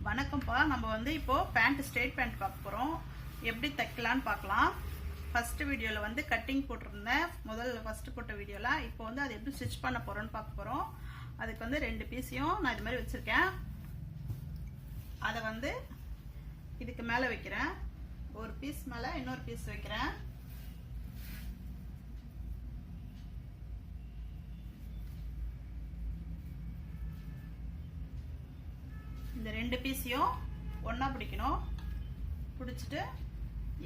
வணக்கம்ப்பா. நம்ம வந்து இப்போ பேண்ட் ஸ்ட்ரெயிட் பேண்ட் பார்க்க போகிறோம். எப்படி தைக்கலான்னு பார்க்கலாம். ஃபஸ்ட்டு வீடியோவில் வந்து கட்டிங் போட்டிருந்தேன், ஃபஸ்ட்டு போட்ட வீடியோவில். இப்போ வந்து அதை எப்படி ஸ்டிச் பண்ண போகிறோன்னு பார்க்க போகிறோம். அதுக்கு வந்து 2 பீஸையும் நான் இது மாதிரி வச்சுருக்கேன். அதை வந்து இதுக்கு மேலே வைக்கிறேன். ஒரு பீஸ் மேலே இன்னொரு பீஸ் வைக்கிறேன். இந்த 2 பீஸையும் ஒன்றா பிடிக்கணும். பிடிச்சிட்டு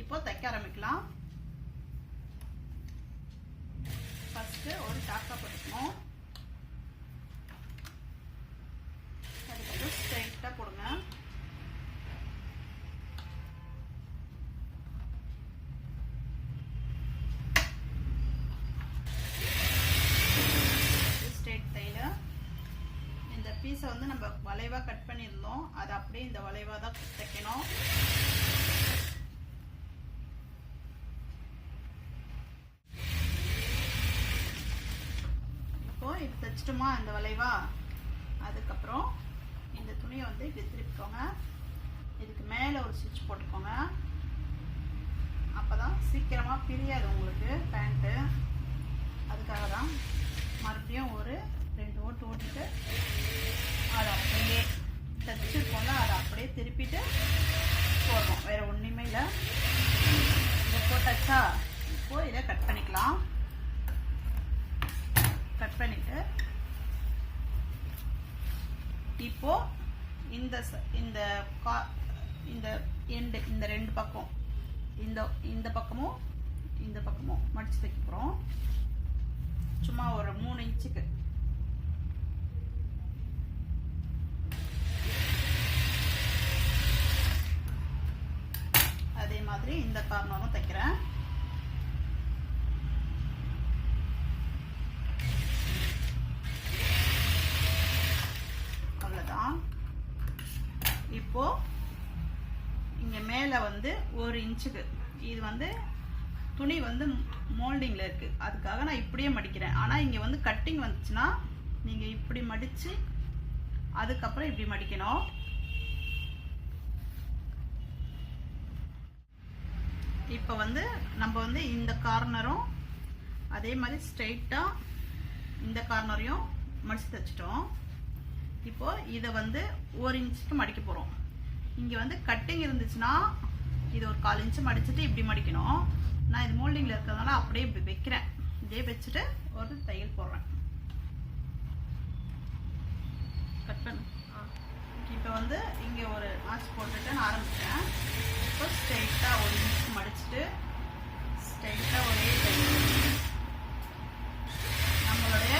இப்போ தைக்க ஆரம்பிக்கலாம். ஃபஸ்ட்டு ஒரு டாக்கா போட்டுக்கணும். அதுக்கப்புறம் ஸ்ட்ரைட்டாக போடுங்க. பீஸை வந்து நம்ம வளைவாக கட் பண்ணியிருந்தோம், அது அப்படியே இந்த வளைவாக தான் தைக்கணும். இப்போ இது தைச்சிட்டோமா இந்த வளைவா. அதுக்கப்புறம் இந்த துணியை வந்து இப்படி திருப்பிக்கோங்க. இதுக்கு மேலே ஒரு ஸ்டிச் போட்டுக்கோங்க. அப்போதான் சீக்கிரமாக பிரியாது உங்களுக்கு பேண்ட்டு. அதுக்காக தான் மறுபடியும் ஒரு 2 ஓட்டு ஓட்டிட்டு அதை அப்படியே தைச்சிருக்கோம்ல, அதை அப்படியே திருப்பிட்டு போடுறோம். வேறு ஒன்றுமே இல்லை. இதை போட்டாச்சா? இப்போ இதை கட் பண்ணிக்கலாம். கட் பண்ணிட்டு இப்போ இந்த 2 பக்கம் இந்த பக்கமும் இந்த பக்கமும் மடிச்சு தைக்க போகிறோம். சும்மா ஒரு 3 இன்ச்சுக்கு. அதே மாதிரி இந்த கார்னரும் தைக்கிறேன். அவ்வளோதான். இப்போ இங்க மேலே வந்து 1 இன்ச்சுக்கு இது வந்து துணி வந்து மோல்டிங்கில் இருக்கு, அதுக்காக நான் இப்படியே மடிக்கிறேன். ஆனால் இங்கே வந்து கட்டிங் வந்துச்சுன்னா நீங்கள் இப்படி மடித்து அதுக்கப்புறம் இப்படி மடிக்கணும். இப்போ வந்து நம்ம வந்து இந்த கார்னரும் அதே மாதிரி ஸ்ட்ரெயிட்டாக இந்த கார்னரையும் மடித்து தைச்சிட்டோம். இப்போ இதை வந்து 1 இன்ச்சுக்கு மடிக்க போகிறோம். இங்கே வந்து கட்டிங் இருந்துச்சுன்னா இது ஒரு 1/4 இன்ச்சு மடிச்சுட்டு இப்படி மடிக்கணும். நான் இது மோல்டிங்கில் இருக்கிறதுனால அப்படியே இப்படி வைக்கிறேன். இதே வச்சுட்டு ஒரு தையல் போடுறேன். கட் பண்ணு. இப்போ வந்து இங்கே ஒரு ஆச்சு போட்டுட்டு நான் ஆரம்பிச்சேன். இப்போ ஸ்ட்ரெயிட்டாக 1 இன்ச்சு மடிச்சுட்டு ஸ்ட்ரெயிட்டாக ஒரே தையல். நம்மளுடைய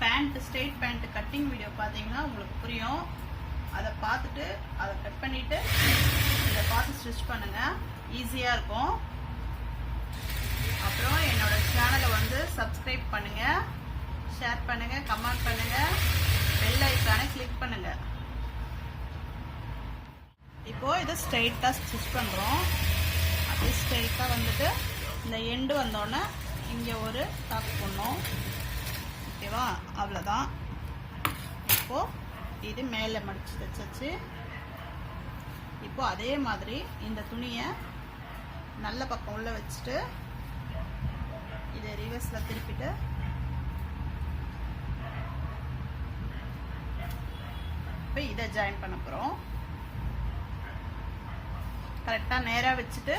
pant straight pant cutting video பார்த்தீங்கன்னா உங்களுக்கு புரியும். அதை பார்த்துட்டு அதை கட் பண்ணிவிட்டு இதை பார்த்து ஸ்டிச் பண்ணுங்கள், ஈஸியாக இருக்கும். அப்புறம் என்னோட சேனலை வந்து சப்ஸ்கிரைப் பண்ணுங்கள், ஷேர் பண்ணுங்கள், கமெண்ட் பண்ணுங்கள், பெல் ஐக்கானை கிளிக் பண்ணுங்கள். இப்போ இதை ஸ்ட்ரெயிட்டாக ஸ்டிச் பண்ணுறோம். அப்படியே ஸ்ட்ரெயிட்டாக வந்துட்டு இந்த எண்டு வந்தோடனே இங்கே ஒரு டாக் பண்ணோம். ஓகேவா? அவ்வளோதான். இப்போது இது மேலே மடித்து தைச்சாச்சு. இப்போ அதே மாதிரி இந்த துணியை நல்ல பக்கம் உள்ள வச்சுட்டு இதை ரிவர்ஸில் திருப்பிட்டு இப்போ இதை ஜாயின் பண்ண போகிறோம். கரெக்டாக நேராக வச்சுட்டு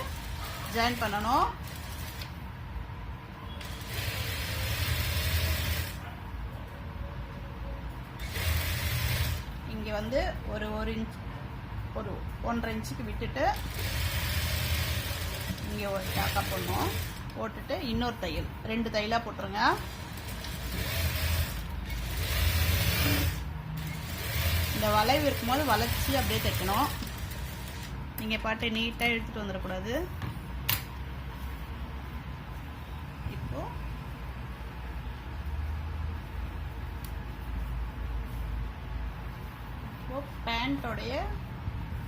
ஜாயின் பண்ணணும். இங்கே வந்து ஒரு 1.5 இன்ச்சுக்கு விட்டுட்டு இங்கே ஒரு டாக்கா போடணும். போட்டுட்டு இன்னொரு தையல் 2 தையலாக போட்டுருங்க. இந்த வளைவு இருக்கும்போது வளைச்சி அப்படியே தைக்கணும். நீங்கள் பாட்டு நீட்டாக எடுத்துகிட்டு வந்துடக்கூடாது. இப்போ பேண்ட்டோடைய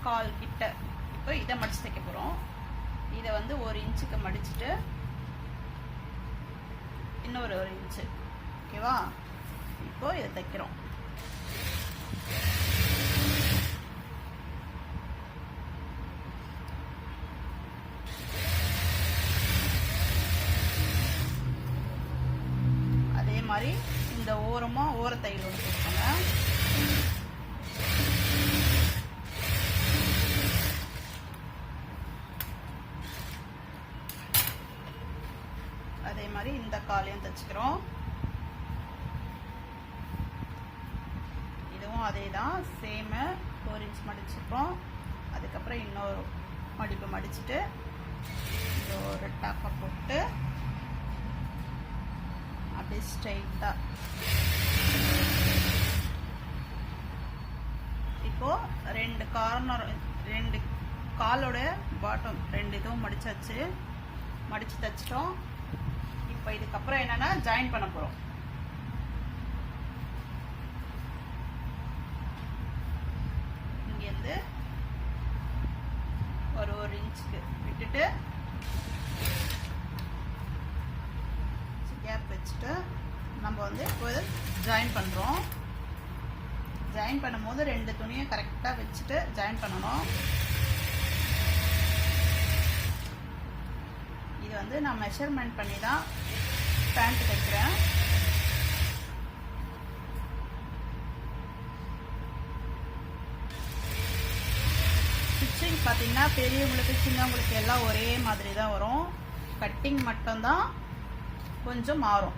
கால் கிட்ட இப்போ இதை மடித்து தைக்க போகிறோம். இதை வந்து 1 இன்ச்சுக்கு மடிச்சுட்டு இன்னொரு 1 இன்ச்சு. ஓகேவா? இப்போ இதை தைக்கிறோம். மாதிரி இந்த ஓர தையல் ஒன்று போட்டுக்கோங்க. அதே மாதிரி இந்த காலையும் தைச்சுக்கிறோம். இதுவும் அதே தான், சேம் 4 இன்ச் மடிச்சுப்போம். அதுக்கப்புறம் இன்னொரு மடிப்பு மடிச்சுட்டு இது ஒரு டாப்பை போட்டு அப்படியே ஸ்ட்ரைட்டாக இப்போ 2 கார்னர் 2 காலோட பாட்டம் 2 இதுவும் மடிச்சாச்சு, மடிச்சு தைச்சிட்டோம். இப்போ இதுக்கப்புறம் என்னன்னா ஜாயின் பண்ண போகிறோம். இங்கேருந்து ஒரு இன்ச்சுக்கு விட்டுட்டு கேப் வச்சுட்டு நம்ம வந்து இப்போ ஜாயின் பண்ணுறோம். ஜாயின் பண்ணும்போது 2 துணியை கரெக்டாக வச்சுட்டு ஜாயின் பண்ணணும். இது வந்து நான் மெஷர்மெண்ட் பண்ணி தான் பேண்ட் தைக்கிறேன். ஸ்டிச்சிங் பார்த்தீங்கன்னா பெரியவங்களுக்கு சின்னவங்களுக்கு எல்லாம் ஒரே மாதிரி தான் வரும். கட்டிங் மட்டும்தான் கொஞ்சம் மாறும்.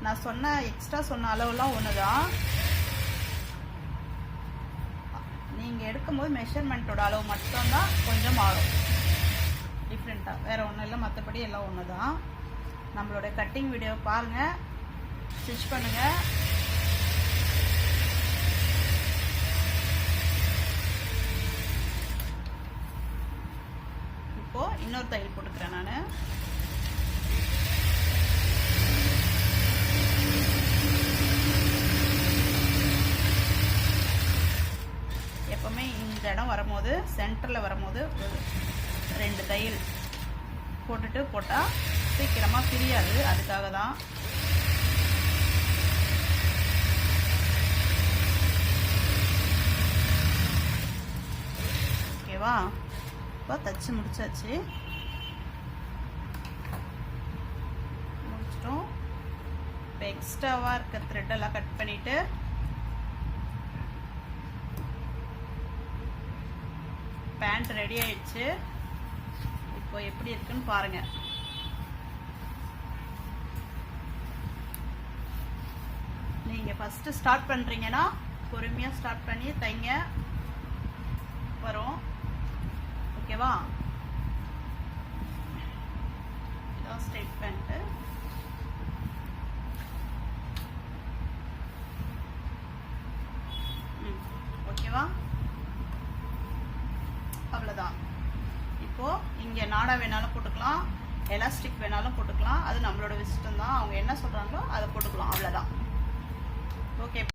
நான் சொன்ன எக்ஸ்ட்ரா சொன்ன அளவுலாம் ஒன்று தான். நீங்கள் எடுக்கும்போது மெஷர்மெண்ட்டோட அளவு மட்டும்தான் கொஞ்சம் மாறும், டிஃப்ரெண்ட்டாக, வேறு ஒன்றும் இல்லை. மற்றபடி எல்லாம் ஒன்று தான். நம்மளோட கட்டிங் வீடியோ பாருங்கள், ஸ்டிச் பண்ணுங்கள். இப்போது இன்னொரு தையல் போட்டுக்கிறேன் நான். எப்போவுமே இந்த இடம் வரும்போது சென்டரில் வரும்போது 2 தையல் போட்டுட்டு போட்டால் சீக்கிரமாக பிரியாது, அதுக்காக தான். ஓகேவா? இப்போ தச்சு முடிச்சாச்சு, முடிச்சிட்டோம். இப்போ எக்ஸ்ட்ராவாக இருக்க த்ரெட்டெல்லாம் கட் பண்ணிவிட்டு பேண்ட் ரெடி ஆயிடுச்சு. இப்போ எப்படி இருக்குன்னு பாருங்க. நீங்க ஃபர்ஸ்ட் ஸ்டார்ட் பண்றீங்கன்னா பொறுமையா ஸ்டார்ட் பண்ணி தைங்க, வரும். ஓகேவா? இதான் ஸ்ட்ரைட் பேண்ட். ஓகேவா? அவ்வளோதான். இப்போ இங்கே நாடா வேணாலும் போட்டுக்கலாம், எலாஸ்டிக் வேணாலும் போட்டுக்கலாம், அது நம்மளோட இஷ்டம் தான். அவங்க என்ன சொல்றாங்களோ அதை போட்டுக்கலாம், அவ்வளோதான். ஓகே.